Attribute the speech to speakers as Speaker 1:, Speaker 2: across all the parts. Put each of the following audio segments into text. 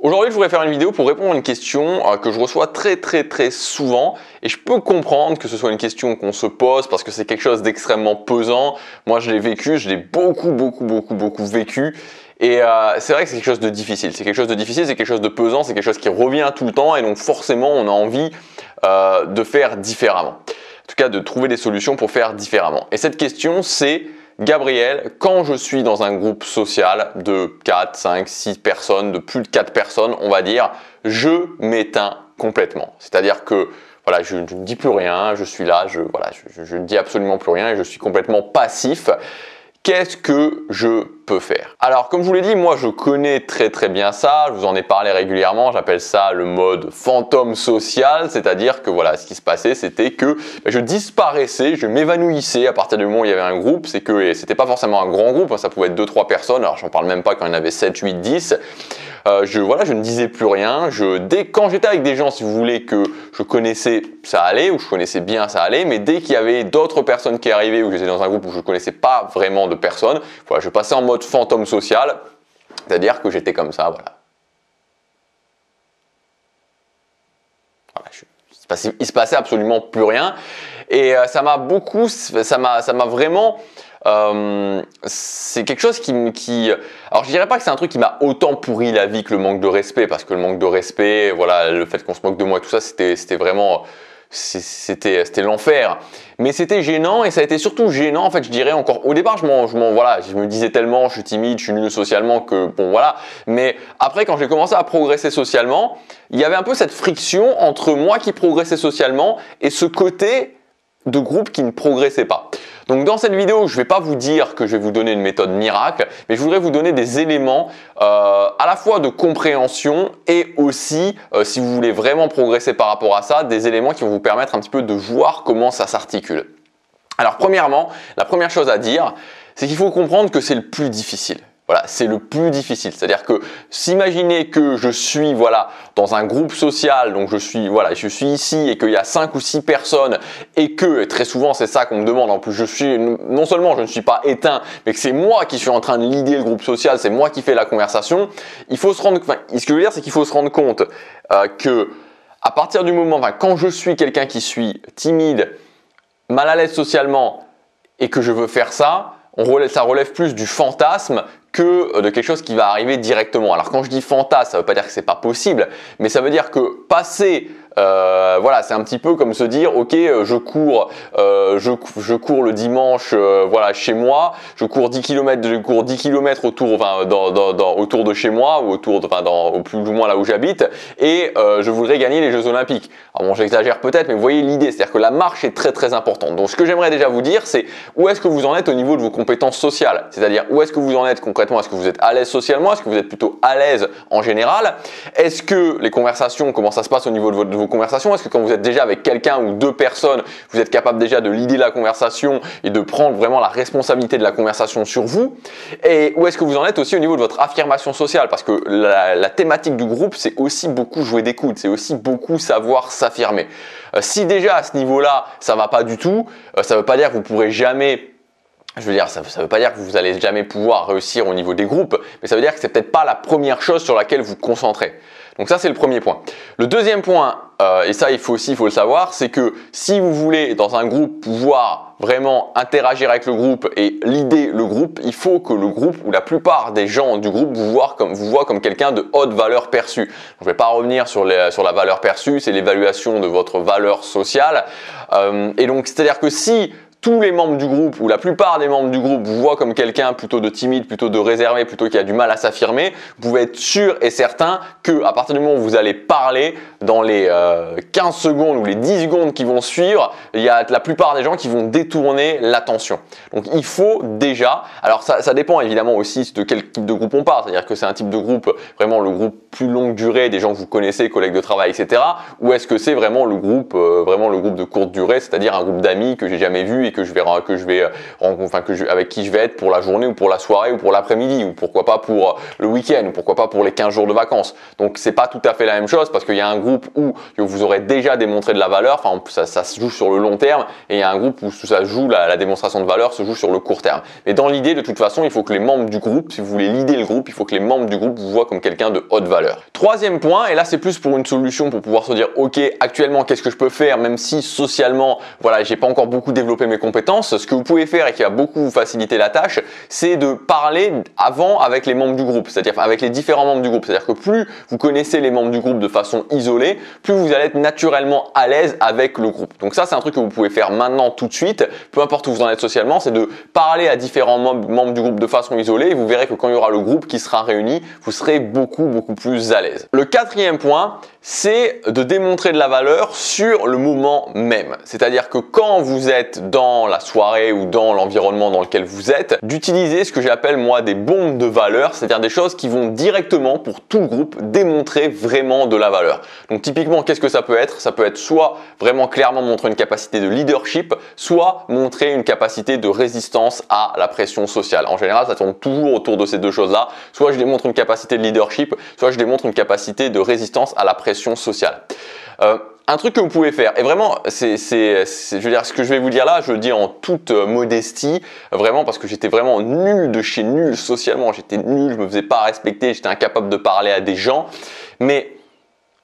Speaker 1: Aujourd'hui, je voudrais faire une vidéo pour répondre à une question que je reçois très souvent et je peux comprendre que ce soit une question qu'on se pose parce que c'est quelque chose d'extrêmement pesant. Moi, je l'ai vécu, je l'ai beaucoup vécu et c'est vrai que c'est quelque chose de difficile. C'est quelque chose de difficile, c'est quelque chose de pesant, c'est quelque chose qui revient tout le temps et donc forcément, on a envie de faire différemment. En tout cas, de trouver des solutions pour faire différemment. Et cette question, c'est: Gabriel, quand je suis dans un groupe social de 4, 5, 6 personnes, de plus de 4 personnes, on va dire, je m'éteins complètement. C'est-à-dire que voilà, je ne dis plus rien, je suis là, je ne dis absolument plus rien et je suis complètement passif. Qu'est-ce que je peux faire? Alors, comme je vous l'ai dit, moi je connais très bien ça, je vous en ai parlé régulièrement, j'appelle ça le mode fantôme social, c'est-à-dire que voilà, ce qui se passait, c'était que je disparaissais, je m'évanouissais à partir du moment où il y avait un groupe, c'est que c'était pas forcément un grand groupe, ça pouvait être 2-3 personnes, alors j'en parle même pas quand il y en avait 7, 8, 10. Je ne disais plus rien. Quand j'étais avec des gens, si vous voulez, que je connaissais, ça allait, ou je connaissais bien, ça allait. Mais dès qu'il y avait d'autres personnes qui arrivaient, ou j'étais dans un groupe où je ne connaissais pas vraiment de personnes, voilà, je passais en mode fantôme social, c'est-à-dire que j'étais comme ça, voilà. Il se passait absolument plus rien. Et ça m'a vraiment... c'est quelque chose alors je dirais pas que c'est un truc qui m'a autant pourri la vie que le manque de respect, parce que le manque de respect, voilà, le fait qu'on se moque de moi, tout ça, c'était vraiment, c'était l'enfer. Mais c'était gênant, et ça a été surtout gênant, en fait, je dirais encore. Au départ, je me disais tellement, je suis timide, je suis nul socialement, que bon, voilà. Mais après, quand j'ai commencé à progresser socialement, il y avait un peu cette friction entre moi qui progressais socialement et ce côté de groupe qui ne progressait pas. Donc dans cette vidéo, je ne vais pas vous dire que je vais vous donner une méthode miracle, mais je voudrais vous donner des éléments à la fois de compréhension et aussi, si vous voulez vraiment progresser par rapport à ça, des éléments qui vont vous permettre un petit peu de voir comment ça s'articule. Alors premièrement, la première chose à dire, c'est qu'il faut comprendre que c'est le plus difficile. Voilà, c'est le plus difficile. C'est-à-dire que s'imaginer que je suis dans un groupe social, donc je suis ici et qu'il y a 5 ou 6 personnes et que très souvent c'est ça qu'on me demande. En plus, non seulement je ne suis pas éteint, mais que c'est moi qui suis en train de leader le groupe social, c'est moi qui fais la conversation. Ce que je veux dire, c'est qu'il faut se rendre compte que à partir du moment, quand je suis quelqu'un qui suis timide, mal à l'aise socialement et que je veux faire ça, ça relève plus du fantasme que de quelque chose qui va arriver directement. Alors quand je dis fantasme, ça ne veut pas dire que c'est pas possible, mais ça veut dire que passer, c'est un petit peu comme se dire, ok, je cours le dimanche, chez moi, je cours 10 km autour de chez moi, ou au plus ou moins là où j'habite, et je voudrais gagner les Jeux Olympiques. Alors bon, j'exagère peut-être, mais vous voyez l'idée, c'est-à-dire que la marche est très importante. Donc ce que j'aimerais déjà vous dire, c'est où est-ce que vous en êtes au niveau de vos compétences sociales, c'est-à-dire où est-ce que vous en êtes concrètement. Est-ce que vous êtes à l'aise socialement? Est-ce que vous êtes plutôt à l'aise en général? Est-ce que les conversations, comment ça se passe au niveau de vos conversations? Est-ce que quand vous êtes déjà avec quelqu'un ou 2 personnes, vous êtes capable déjà de leader la conversation et de prendre vraiment la responsabilité de la conversation sur vous? Et où est-ce que vous en êtes aussi au niveau de votre affirmation sociale? Parce que la thématique du groupe, c'est aussi beaucoup jouer des coudes, c'est aussi beaucoup savoir s'affirmer. Si déjà à ce niveau-là, ça va pas du tout, ça ne veut pas dire que vous pourrez jamais... ça ne veut pas dire que vous allez jamais pouvoir réussir au niveau des groupes, mais ça veut dire que c'est peut-être pas la première chose sur laquelle vous concentrez. Donc ça, c'est le premier point. Le deuxième point, et ça il faut le savoir, c'est que si vous voulez dans un groupe pouvoir vraiment interagir avec le groupe et leader le groupe, il faut que le groupe ou la plupart des gens du groupe vous voient comme quelqu'un de haute valeur perçue. Je ne vais pas revenir sur la valeur perçue, c'est l'évaluation de votre valeur sociale. Et donc, c'est-à-dire que si tous les membres du groupe ou la plupart des membres du groupe vous voient comme quelqu'un plutôt de timide, plutôt de réservé, plutôt qui a du mal à s'affirmer, vous pouvez être sûr et certain que à partir du moment où vous allez parler, dans les 15 secondes ou les 10 secondes qui vont suivre, il y a la plupart des gens qui vont détourner l'attention. Donc il faut déjà, alors ça dépend évidemment aussi de quel type de groupe on parle, c'est-à-dire que c'est un type de groupe, vraiment le groupe plus longue durée, des gens que vous connaissez, collègues de travail, etc. Ou est-ce que c'est vraiment le groupe de courte durée, c'est-à-dire un groupe d'amis que j'ai jamais vu et avec qui je vais être pour la journée ou pour la soirée ou pour l'après-midi ou pourquoi pas pour le week-end ou pourquoi pas pour les 15 jours de vacances. Donc c'est pas tout à fait la même chose parce qu'il y a un groupe où vous aurez déjà démontré de la valeur, enfin ça se joue sur le long terme, et il y a un groupe où ça joue la démonstration de valeur se joue sur le court terme. Mais dans l'idée, de toute façon, il faut que les membres du groupe, si vous voulez leader le groupe, il faut que les membres du groupe vous voient comme quelqu'un de haute valeur. Troisième point, et là c'est plus pour une solution pour pouvoir se dire ok, actuellement qu'est-ce que je peux faire même si socialement voilà, j'ai pas encore beaucoup développé mes compétences. Ce que vous pouvez faire et qui va beaucoup vous faciliter la tâche, c'est de parler avant avec les membres du groupe, c'est-à-dire avec les différents membres du groupe. C'est-à-dire que plus vous connaissez les membres du groupe de façon isolée, plus vous allez être naturellement à l'aise avec le groupe. Donc ça, c'est un truc que vous pouvez faire maintenant tout de suite, peu importe où vous en êtes socialement, c'est de parler à différents membres du groupe de façon isolée, et vous verrez que quand il y aura le groupe qui sera réuni, vous serez beaucoup plus à l'aise. Le quatrième point, c'est de démontrer de la valeur sur le moment même. C'est-à-dire que quand vous êtes dans la soirée ou dans l'environnement dans lequel vous êtes, d'utiliser ce que j'appelle moi des bombes de valeur, c'est-à-dire des choses qui vont directement pour tout le groupe démontrer vraiment de la valeur. Donc typiquement, qu'est-ce que ça peut être? Ça peut être soit vraiment clairement montrer une capacité de leadership, soit montrer une capacité de résistance à la pression sociale. En général, ça tourne toujours autour de ces deux choses-là. Soit je démontre une capacité de leadership, soit je démontre une capacité de résistance à la pression sociale. Un truc que vous pouvez faire, et vraiment, je veux dire, ce que je vais vous dire là, je le dis en toute modestie, vraiment parce que j'étais vraiment nul de chez nul socialement, j'étais nul, je me faisais pas respecter, j'étais incapable de parler à des gens, mais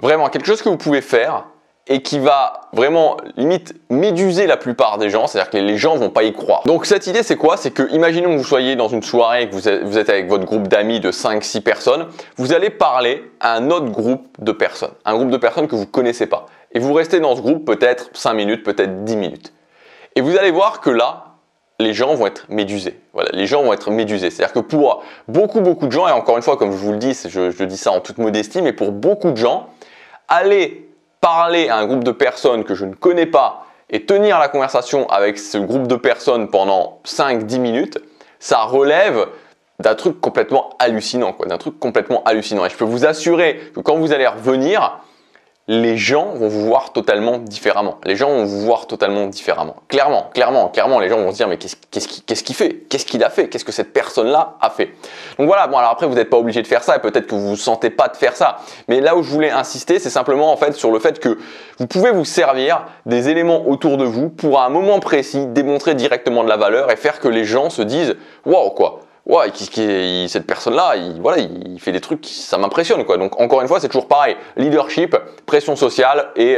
Speaker 1: vraiment quelque chose que vous pouvez faire et qui va vraiment limite méduser la plupart des gens, c'est-à-dire que les gens vont pas y croire. Donc cette idée c'est quoi? C'est que imaginons que vous soyez dans une soirée et que vous êtes avec votre groupe d'amis de 5-6 personnes, vous allez parler à un autre groupe de personnes, un groupe de personnes que vous connaissez pas. Et vous restez dans ce groupe peut-être 5 minutes, peut-être 10 minutes. Et vous allez voir que là, les gens vont être médusés. Voilà, les gens vont être médusés. C'est-à-dire que pour beaucoup de gens, et encore une fois, comme je vous le dis, je dis ça en toute modestie, mais pour beaucoup de gens, aller parler à un groupe de personnes que je ne connais pas et tenir la conversation avec ce groupe de personnes pendant 5-10 minutes, ça relève d'un truc complètement hallucinant, quoi, d'un truc complètement hallucinant. Et je peux vous assurer que quand vous allez revenir, les gens vont vous voir totalement différemment. Les gens vont vous voir totalement différemment. Clairement, les gens vont se dire mais qu'est-ce qu'il fait? Qu'est-ce qu'il a fait? Qu'est-ce que cette personne-là a fait? Donc voilà, bon alors après vous n'êtes pas obligé de faire ça et peut-être que vous vous sentez pas de faire ça. Mais là où je voulais insister, c'est simplement en fait sur le fait que vous pouvez vous servir des éléments autour de vous pour à un moment précis démontrer directement de la valeur et faire que les gens se disent waouh quoi. Ouais, cette personne-là, il fait des trucs, ça m'impressionne quoi. Donc encore une fois, c'est toujours pareil. Leadership, pression sociale et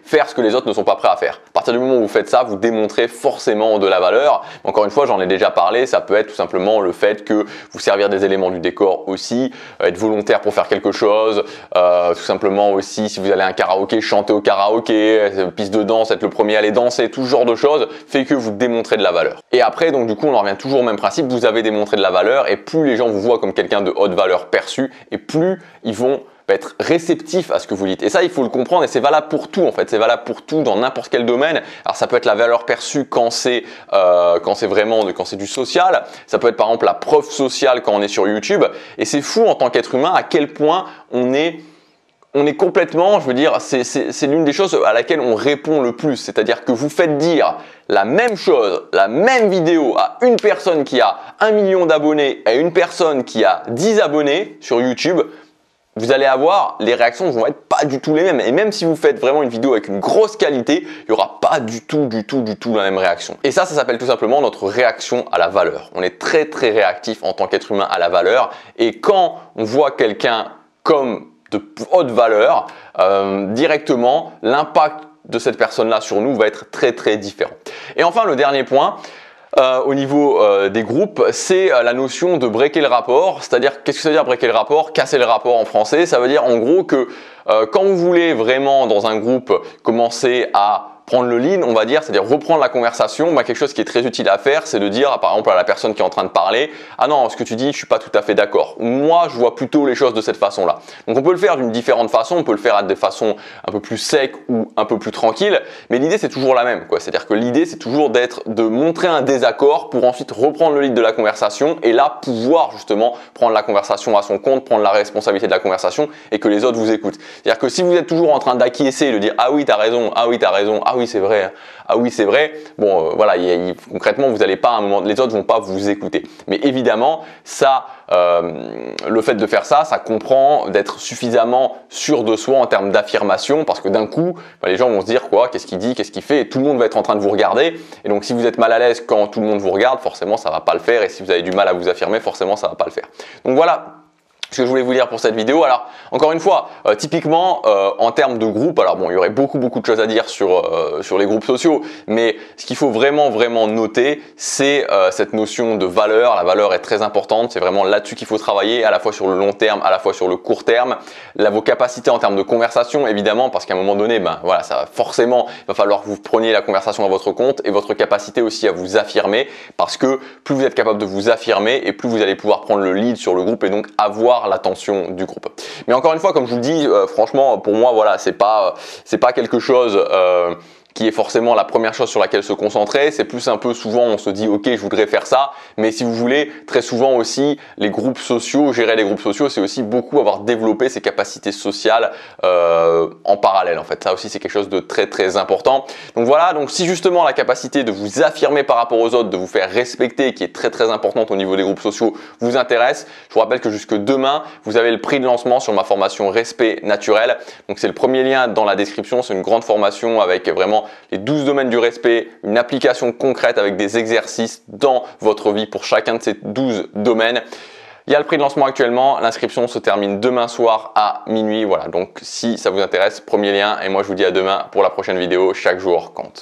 Speaker 1: faire ce que les autres ne sont pas prêts à faire. À partir du moment où vous faites ça, vous démontrez forcément de la valeur. Encore une fois, j'en ai déjà parlé, ça peut être tout simplement le fait que vous servir des éléments du décor aussi, être volontaire pour faire quelque chose, tout simplement aussi si vous allez à un karaoké, chanter au karaoké, piste de danse, être le premier à aller danser, tout ce genre de choses fait que vous démontrez de la valeur. Et après, donc du coup, on en revient toujours au même principe, vous avez démontré de la valeur et plus les gens vous voient comme quelqu'un de haute valeur perçue et plus ils vont être réceptif à ce que vous dites. Et ça, il faut le comprendre et c'est valable pour tout en fait. C'est valable pour tout dans n'importe quel domaine. Alors ça peut être la valeur perçue quand c'est du social. Ça peut être par exemple la preuve sociale quand on est sur YouTube. Et c'est fou en tant qu'être humain à quel point on est complètement, je veux dire, c'est l'une des choses à laquelle on répond le plus. C'est-à-dire que vous faites dire la même chose, la même vidéo à une personne qui a 1 million d'abonnés et à une personne qui a 10 abonnés sur YouTube. Vous allez avoir, les réactions vont être pas du tout les mêmes. Et même si vous faites vraiment une vidéo avec une grosse qualité, il n'y aura pas du tout la même réaction. Et ça s'appelle tout simplement notre réaction à la valeur. On est très réactif en tant qu'être humain à la valeur. Et quand on voit quelqu'un comme de haute valeur, directement, l'impact de cette personne-là sur nous va être très différent. Et enfin, le dernier point, au niveau des groupes, c'est la notion de breaker le rapport. C'est-à-dire, qu'est-ce que ça veut dire breaker le rapport? Casser le rapport en français, ça veut dire en gros que quand vous voulez vraiment dans un groupe commencer à prendre le lead, on va dire, c'est-à-dire reprendre la conversation, quelque chose qui est très utile à faire, c'est de dire par exemple à la personne qui est en train de parler, ah non, ce que tu dis, je suis pas tout à fait d'accord. Moi, je vois plutôt les choses de cette façon-là. Donc on peut le faire d'une différente façon, on peut le faire de façon un peu plus sec ou un peu plus tranquille, mais l'idée c'est toujours la même, quoi. C'est-à-dire que l'idée c'est toujours de montrer un désaccord pour ensuite reprendre le lead de la conversation et là pouvoir justement prendre la conversation à son compte, prendre la responsabilité de la conversation et que les autres vous écoutent. C'est-à-dire que si vous êtes toujours en train d'acquiescer et de dire ah oui t'as raison, ah oui t'as raison, ah ah oui c'est vrai, ah oui c'est vrai. Bon voilà, concrètement vous n'allez pas à un moment, les autres vont pas vous écouter. Mais évidemment ça, le fait de faire ça, ça comprend d'être suffisamment sûr de soi en termes d'affirmation, parce que d'un coup les gens vont se dire quoi, qu'est-ce qu'il dit, qu'est-ce qu'il fait, et tout le monde va être en train de vous regarder. Et donc si vous êtes mal à l'aise quand tout le monde vous regarde, forcément ça va pas le faire, et si vous avez du mal à vous affirmer, forcément ça va pas le faire. Donc voilà ce que je voulais vous dire pour cette vidéo. Alors encore une fois, typiquement en termes de groupe, alors bon il y aurait beaucoup de choses à dire sur les groupes sociaux, mais ce qu'il faut vraiment noter, c'est cette notion de valeur. La valeur est très importante, c'est vraiment là-dessus qu'il faut travailler, à la fois sur le long terme, à la fois sur le court terme. Là, vos capacités en termes de conversation évidemment, parce qu'à un moment donné, ben voilà, ça va forcément, il va falloir que vous preniez la conversation à votre compte, et votre capacité aussi à vous affirmer, parce que plus vous êtes capable de vous affirmer, et plus vous allez pouvoir prendre le lead sur le groupe et donc avoir l'attention du groupe. Mais encore une fois, comme je vous le dis, franchement, pour moi, voilà, c'est pas quelque chose qui est forcément la première chose sur laquelle se concentrer. C'est plus un peu souvent on se dit ok je voudrais faire ça, mais si vous voulez, très souvent aussi les groupes sociaux, gérer les groupes sociaux, c'est aussi beaucoup avoir développé ses capacités sociales en parallèle en fait. Ça aussi c'est quelque chose de très important. Donc voilà, donc si justement la capacité de vous affirmer par rapport aux autres, de vous faire respecter, qui est très importante au niveau des groupes sociaux, vous intéresse, je vous rappelle que jusque demain, vous avez le prix de lancement sur ma formation Respect Naturel. Donc c'est le premier lien dans la description, c'est une grande formation avec vraiment les 12 domaines du respect, une application concrète avec des exercices dans votre vie pour chacun de ces 12 domaines. Il y a le prix de lancement actuellement, l'inscription se termine demain soir à minuit. Voilà, donc si ça vous intéresse, premier lien, et moi je vous dis à demain pour la prochaine vidéo. Chaque jour compte.